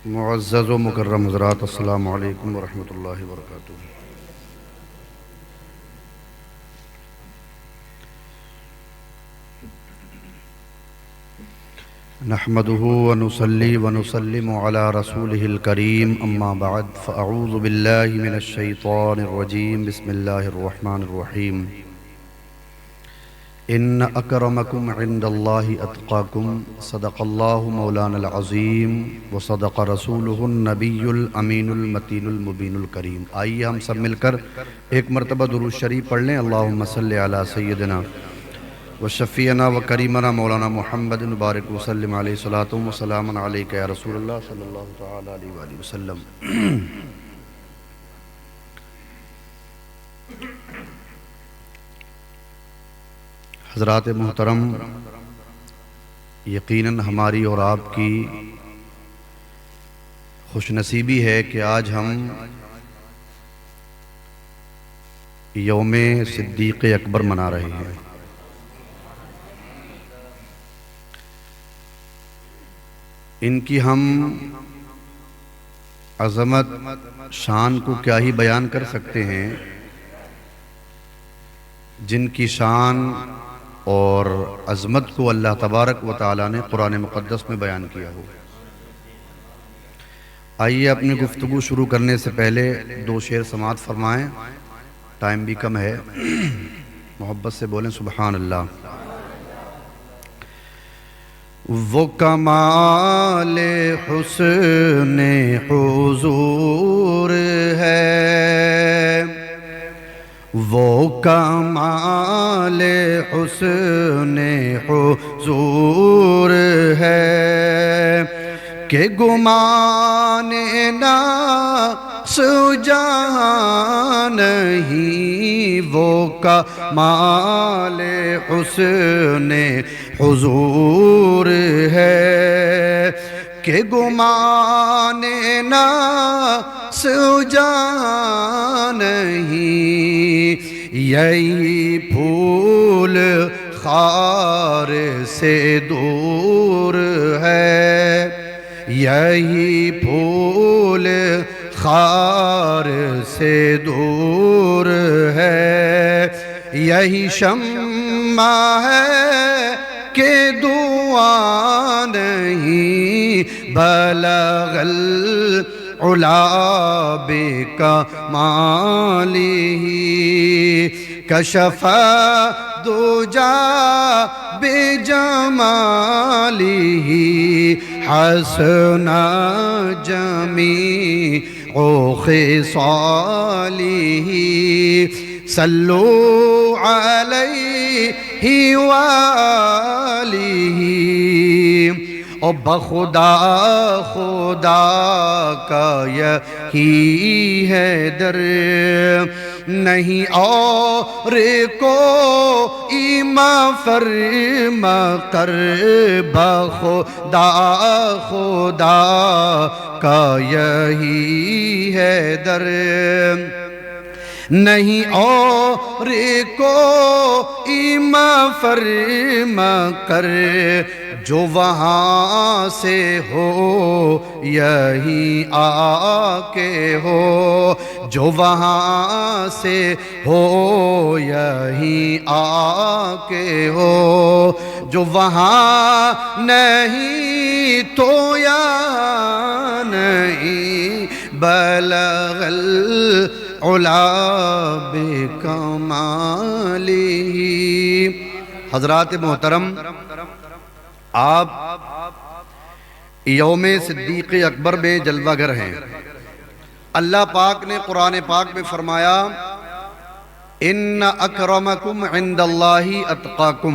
معزز و مکرم حضرات، السلام علیکم ورحمۃ اللہ وبرکاتہ۔ نحمده ونصلي ونسلم على رسوله الكريم، اما بعد فاعوذ باللہ من الشیطان الرجیم، بسم اللہ الرحمن الرحیم۔ ان اکرمکم عند اللہ اتقاکم، صدق اللہ مولانا العظیم وصدق رسولہ النبی الامین المتین المبین الکریم۔ آئیے ہم سب مل کر ایک مرتبہ درود شریف پڑھ لیں۔ اللہم صلی علی سیدنا وشفیعنا وکریمنا مولانا محمد بارک وسلم علیہ صلاۃ وسلام علیک یا رسول اللہ صلی اللہ تعالی علیہ وآلہ وسلم۔ حضرات محترم، یقیناً ہماری اور آپ کی خوش نصیبی ہے کہ آج ہم یوم صدیق اکبر منا رہے ہیں۔ ان کی ہم عظمت شان کو کیا ہی بیان کر سکتے ہیں، جن کی شان اور عظمت کو اللہ تبارک و تعالیٰ نے قرآن مقدس میں بیان کیا ہو۔ آئیے اپنی گفتگو شروع کرنے سے پہلے دو شعر سماعت فرمائیں، ٹائم بھی کم ہے، محبت سے بولیں سبحان اللہ۔ وہ کمال حسن حضور ہے، وہ کمال حسن حضور ہے کہ گمان نفس جہاں نہیں، وہ کمال حسن حضور ہے کہ گمان نفس جہاں نہیں، یہی پھول خار سے دور ہے، یہی پھول خار سے دور ہے، یہی شمع ہے کہ دعا نہیں، بلغ العلا بکمالہ، کشف الدجی بجمالہ، حسن جمیع خصالہ، صلو علیہ وآلہ۔ اور بخدا خدا کا یہی ہے در، نہیں اور کوئی فرما کر، بخدا خدا کا یہی ہے در، نہیں اور کوئی فرما کر، جو وہاں سے ہو یہی آ کے ہو، جو وہاں سے ہو یہی آ کے ہو، جو وہاں نہیں تو یا نہیں، بلغ العلا بکمالہ۔ حضرات محترم، آپ یوم صدیق اکبر میں جلوہ گر ہیں۔ اللہ پاک نے قرآن پاک میں فرمایا، ان اکرمکم عند اللہ اتقاکم۔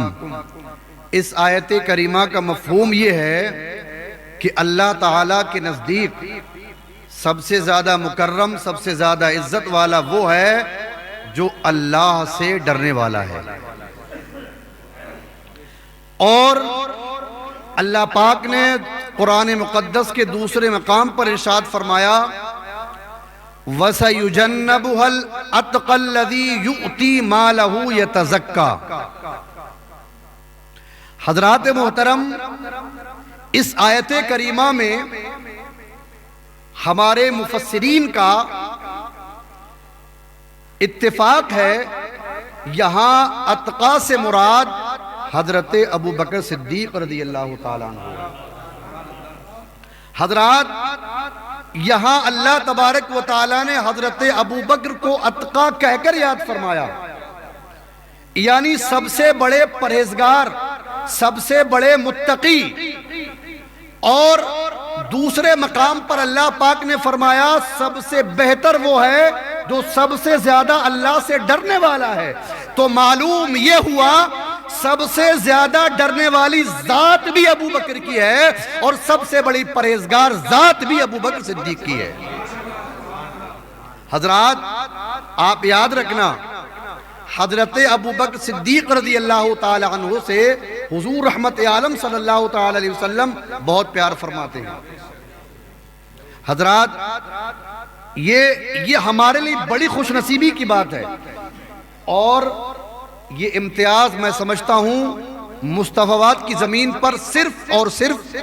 اس آیت کریمہ کا مفہوم یہ ہے کہ اللہ تعالیٰ کے نزدیک سب سے زیادہ مکرم، سب سے زیادہ عزت والا وہ ہے جو اللہ سے ڈرنے والا ہے۔ اور اللہ پاک نے قرآن مقدس کے دوسرے مقام پر ارشاد فرمایا، وَسَيُجَنَّبُهَا الْأَتْقَى الَّذِي يُؤْتِي مَالَهُ يَتَزَكَّى۔ حضرات محترم، اس آیت کریمہ میں ہمارے مفسرین کا اتفاق ہے یہاں اتقا سے مراد حضرت ابو بکر صدیق رضی اللہ تعالیٰ عنہ۔ حضرات یہاں اللہ تبارک و تعالیٰ نے حضرت ابو بکر کو اتقا کہہ کر یاد فرمایا، یعنی سب سے بڑے پرہیزگار، سب سے بڑے متقی، اور دوسرے مقام پر اللہ پاک نے فرمایا سب سے بہتر وہ ہے جو سب سے زیادہ اللہ سے ڈرنے والا ہے۔ تو معلوم یہ ہوا سب سے زیادہ ڈرنے والی ذات بھی ابو بکر کی ہے اور سب سے بڑی پرہیزگار ذات بھی ابو بکر صدیق کی ہے۔ حضرات آپ یاد رکھنا، حضرت ابو بکر صدیق رضی اللہ تعالی عنہ سے حضور رحمت عالم صلی اللہ تعالی علیہ وسلم بہت پیار فرماتے ہیں۔ حضرات یہ ہمارے لیے بڑی خوش نصیبی کی بات ہے، اور یہ امتیاز میں سمجھتا ہوں مصطفیٰ کی زمین پر صرف اور صرف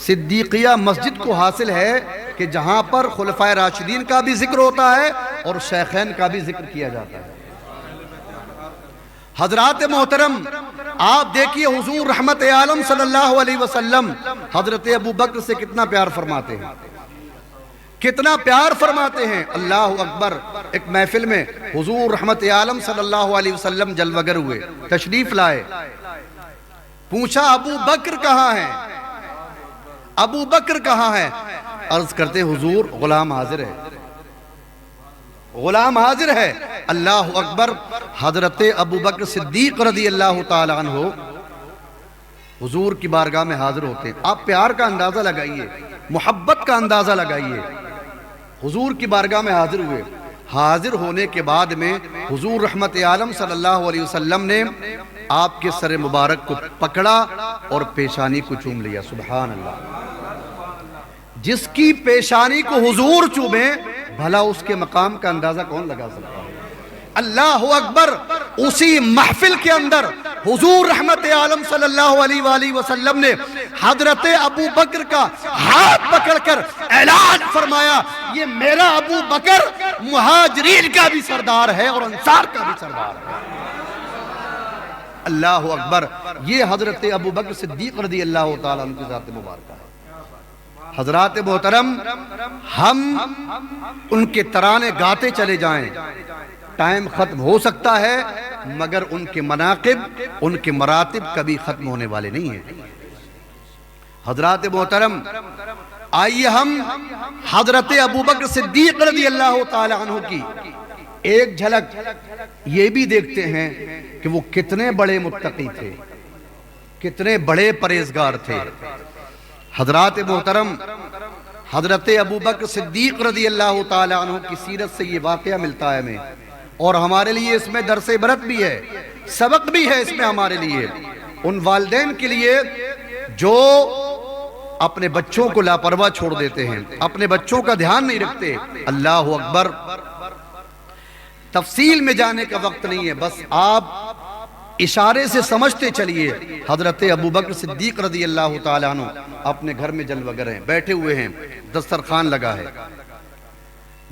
صدیقیہ مسجد کو حاصل ہے کہ جہاں پر خلفائے راشدین کا بھی ذکر ہوتا ہے اور شیخین کا بھی ذکر کیا جاتا ہے۔ حضرات محترم آپ دیکھیے حضور رحمت عالم صلی اللہ علیہ وسلم حضرت ابو بکر سے کتنا پیار فرماتے ہیں، کتنا پیار فرماتے ہیں۔ اللہ اکبر، ایک محفل میں حضور رحمت عالم صلی اللہ علیہ وسلم جلوگر ہوئے، تشریف لائے، پوچھا ابو بکر کہاں ہیں، ابو بکر کہاں ہیں؟ عرض کرتے حضور غلام حاضر ہے، غلام حاضر ہے۔ اللہ اکبر، حضرت ابو بکر صدیق رضی اللہ تعالی عنہ حضور کی بارگاہ میں حاضر ہوتے ہیں۔ آپ پیار کا اندازہ لگائیے، محبت کا اندازہ لگائیے۔ حضور کی بارگاہ میں حاضر ہوئے، حاضر ہونے کے بعد میں حضور رحمت عالم صلی اللہ علیہ وسلم نے آپ کے سر مبارک کو پکڑا اور پیشانی کو چوم لیا۔ سبحان اللہ، جس کی پیشانی کو حضور چومیں بھلا اس کے مقام کا اندازہ کون لگا سکتا ہے؟ اللہ اکبر، اسی محفل کے اندر حضور رحمت عالم صلی اللہ علیہ وآلہ وسلم نے حضرت ابو بکر کا ہاتھ پکڑ کر اعلان فرمایا یہ میرا ابو بکر مہاجرین کا بھی سردار ہے اور انصار کا بھی سردار ہے۔ اللہ اکبر، یہ حضرت ابو بکر صدیق رضی اللہ تعالیٰ عنہ کی ذات مبارکہ ہے۔ حضرات محترم، ہم ان کے ترانے گاتے چلے جائیں، ٹائم ختم ہو سکتا ہے، مگر ان کے مناقب، ان کے مراتب کبھی ختم ہونے والے نہیں ہیں۔ حضرات محترم، آئیے ہم حضرت ابو بکر صدیق رضی اللہ تعالی عنہ کی ایک جھلک یہ بھی دیکھتے ہیں کہ وہ کتنے بڑے متقی تھے، کتنے بڑے پرہیزگار تھے۔ حضرات محترم، حضرت ابو بکر صدیق رضی اللہ تعالی عنہ کی سیرت سے یہ واقعہ ملتا ہے ہمیں، اور ہمارے لیے اس میں درس عبرت بھی ہے، سبق بھی ہے اس میں ہمارے لیے، ان والدین کے لیے جو اپنے بچوں کو لاپرواہ چھوڑ دیتے ہیں، اپنے بچوں کا دھیان نہیں رکھتے۔ اللہ اکبر، تفصیل میں جانے کا وقت نہیں ہے، بس آپ اشارے سے سمجھتے چلیے۔ حضرت ابو بکر صدیق رضی اللہ تعالیٰ عنہ اپنے گھر میں جلوگر ہیں، بیٹھے ہوئے ہیں، دسترخوان لگا ہے،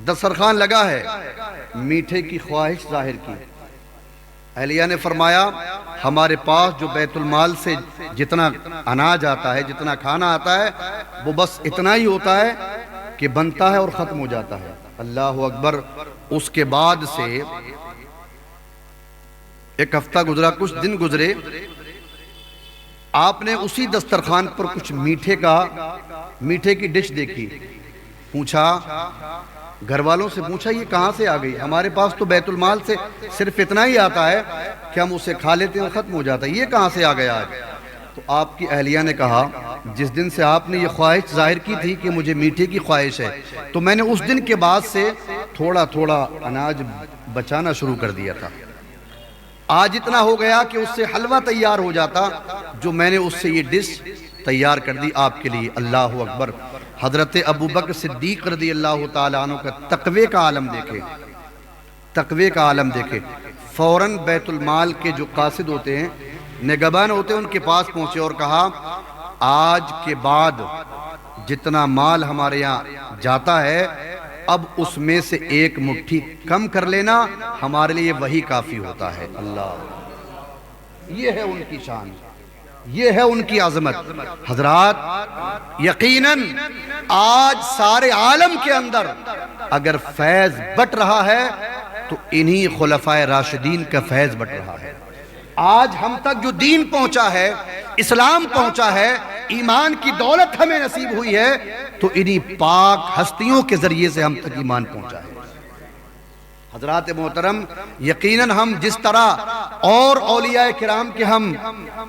دسترخوان لگا ہے، میٹھے کی خواہش ظاہر کی۔ اہلیہ نے فرمایا ہمارے پاس جو بیت المال سے جتنا اناج آتا ہے، جتنا کھانا آتا ہے، وہ بس اتنا ہی ہوتا ہے کہ بنتا ہے اور ختم ہو جاتا ہے۔ اللہ اکبر، اس کے بعد سے ایک ہفتہ گزرا، کچھ دن گزرے، آپ نے اسی دسترخوان پر کچھ میٹھے کی ڈش دیکھی، پوچھا، گھر والوں سے پوچھا یہ کہاں سے آ گئی؟ ہمارے پاس تو بیت المال سے صرف اتنا ہی آتا ہے کہ ہم اسے کھا لیتے ہیں اور ختم ہو جاتا ہے، یہ کہاں سے آ گیا آج؟ تو آپ کی اہلیہ نے کہا جس دن سے آپ نے یہ خواہش ظاہر کی تھی کہ مجھے میٹھے کی خواہش ہے، تو میں نے اس دن کے بعد سے تھوڑا تھوڑا اناج بچانا شروع کر دیا تھا۔ آج اتنا ہو گیا کہ اس سے حلوہ تیار ہو جاتا، جو میں نے اس سے یہ ڈش تیار کر دی آپ کے لیے۔ اللہ اکبر، حضرت ابو بکر صدیق رضی اللہ تعالیٰ عنہ کا تقوی کا عالم دیکھے، تقوی کا عالم دیکھے۔ فوراً بیت المال کے جو قاصد ہوتے ہیں، نگہبان ہوتے ہیں، ان کے پاس پہنچے اور کہا آج کے بعد جتنا مال ہمارے یہاں جاتا ہے اب اس میں سے ایک مٹھی کم کر لینا ہمارے لیے وہی کافی ہوتا ہے۔ اللہ، یہ ہے ان کی شان، یہ ہے ان کی عظمت۔ حضرات یقیناً آج سارے عالم کے اندر اگر فیض بٹ رہا ہے تو انہی خلفائے راشدین کا فیض بٹ رہا ہے۔ آج ہم تک جو دین پہنچا ہے، اسلام پہنچا ہے، ایمان کی دولت ہمیں نصیب ہوئی ہے تو انہی پاک ہستیوں کے ذریعے سے ہم تک ایمان پہنچا ہے۔ حضرات محترم، یقیناً ہم جس طرح اور اولیاء کرام کے ہم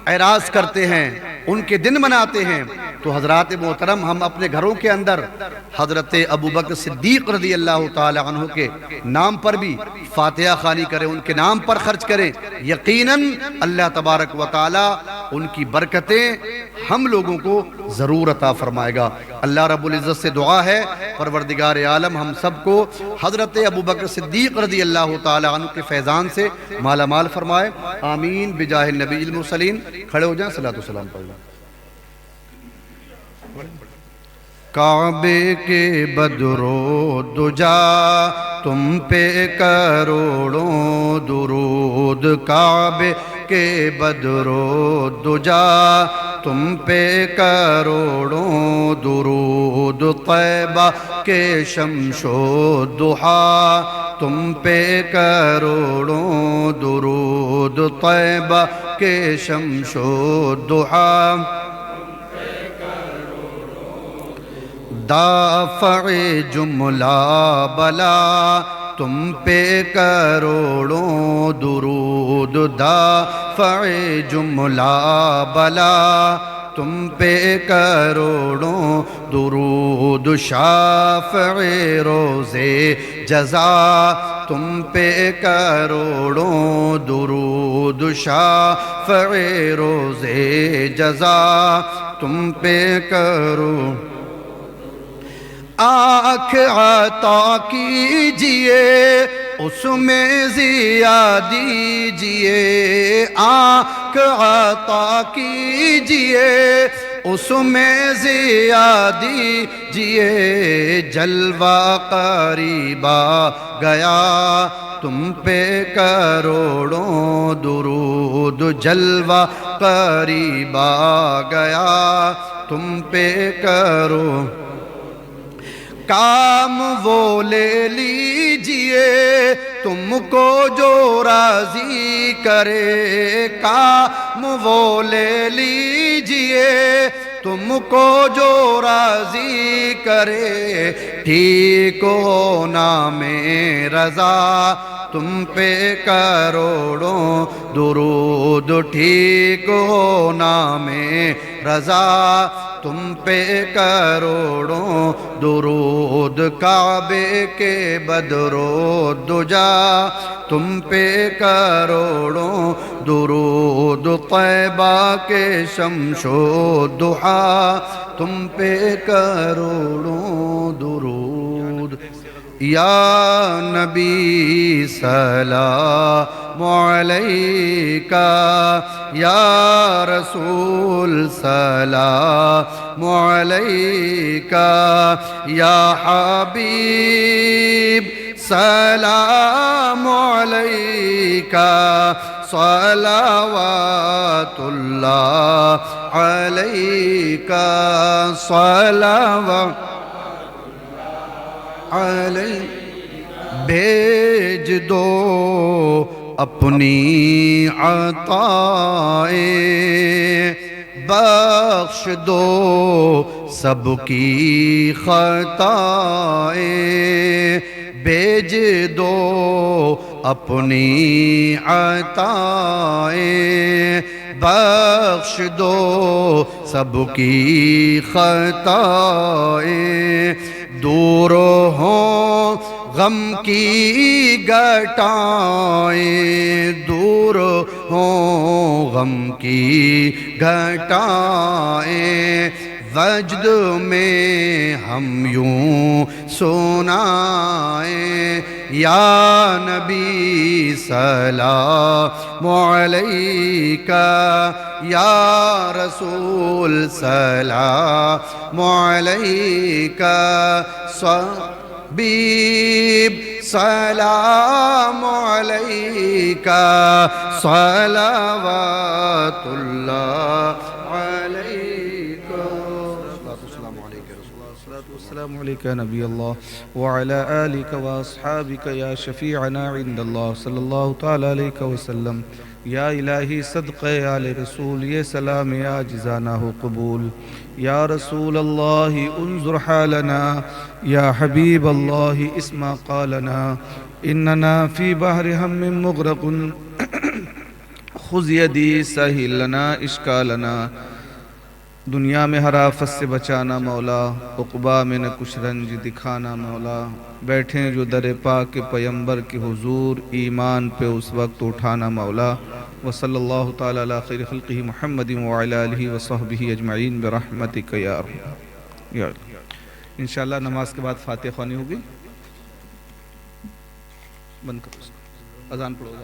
اعراض کرتے ہیں، ان کے دن مناتے ہیں، تو حضرات محترم ہم اپنے گھروں کے اندر حضرت ابوبکر صدیق رضی اللہ تعالی عنہ کے نام پر بھی فاتحہ خوانی کریں، ان کے نام پر خرچ کریں۔ یقیناً اللہ تبارک و تعالی ان کی برکتیں ہم لوگوں کو ضرور عطا فرمائے گا۔ اللہ رب العزت سے دعا ہے پروردگار عالم ہم سب کو حضرت ابوبکر صدیق رضی اللہ تعالی عنہ کے فیضان سے مالا مال فرمائے، آمین بجاہ النبی المرسلین۔ کھڑے ہو جائیں، صلاۃ و سلام پڑھ لیں۔ کعبے کے بدرو دجا تم پہ کروڑوں درود، کعبے کے بدرو دجا تم پہ کروڑوں درود، طیبہ کے شمس و ضحیٰ تم پہ کروڑوں درود، طیبہ کے شمس و ضحیٰ، دافع جملہ بلا تم پہ کروڑوں درود، دافع جملہ بلا تم پہ کروڑوں درود، شافع روز جزا تم پہ کروڑوں درود، شافع روز جزا تم پہ کرو، آنکھ عطا کیجئے اس میں ضیا دیجئے، آنکھ عطا کیجئے اس میں ضیا دیجئے، جلوہ قریب آ گیا تم پہ کروڑوں درود، جلوہ قریب آ گیا تم پہ کرو، کام وہ لے لیجئے تم کو جو راضی کرے، کام وہ لے لیجئے تم کو جو راضی کرے، ٹھیک ہونا میں رضا تم پہ کروڑوں درود، ٹھیک ہونا میں رضا تم پہ کروڑوں درود، کعبے کے بدرو دجا تم پہ کروڑوں درود، طیبہ کے شمس و ضحیٰ تم پہ کروڑوں درود، یا نبی سلام علیکہ، یا رسول سلام علیکہ، یا حبیب سلام علیکہ، صلوات اللہ علیکہ، صلوات علیکہ، بھیج دو اپنی عطائیں، بخش دو سب کی خطائیں، بھیج دو اپنی عطائیں، بخش دو سب کی خطائیں، دور ہوں غم کی گھٹائیں، دور ہوں غم کی گھٹائیں، وجد میں ہم یوں سنائیں یا نبی سلام علیکہ یا رسول سلام علیکہ حبیب سلام علیکہ صلوات اللہ علیکہ السلام علیکہ نبی اللہ وعلی آلک واصحابک یا شفیعنا عند اللہ صلی اللہ تعالی علیہ وسلم یا الہی صدقہ آل رسول یہ سلام عاجزانہ ہو قبول یا رسول اللہ انظر حالنا یا حبیب اللہ اسمع قالنا اننا فی بحر ہم مغرق خذ یدی سہل لنا اشکالنا دنیا میں ہر آفت سے بچانا مولا عقبہ میں نہ کچھ رنج دکھانا مولا بیٹھیں جو در پاک کے پیمبر کے حضور ایمان پہ اس وقت اٹھانا مولا وصلی اللہ تعالی علی خیر خلقہ محمد وعلی آلہ وصحبہ اجمعین برحمتک یا ارحم انشاءاللہ نماز کے بعد فاتحہ خوانی ہوگی بند کرو اذان پڑھو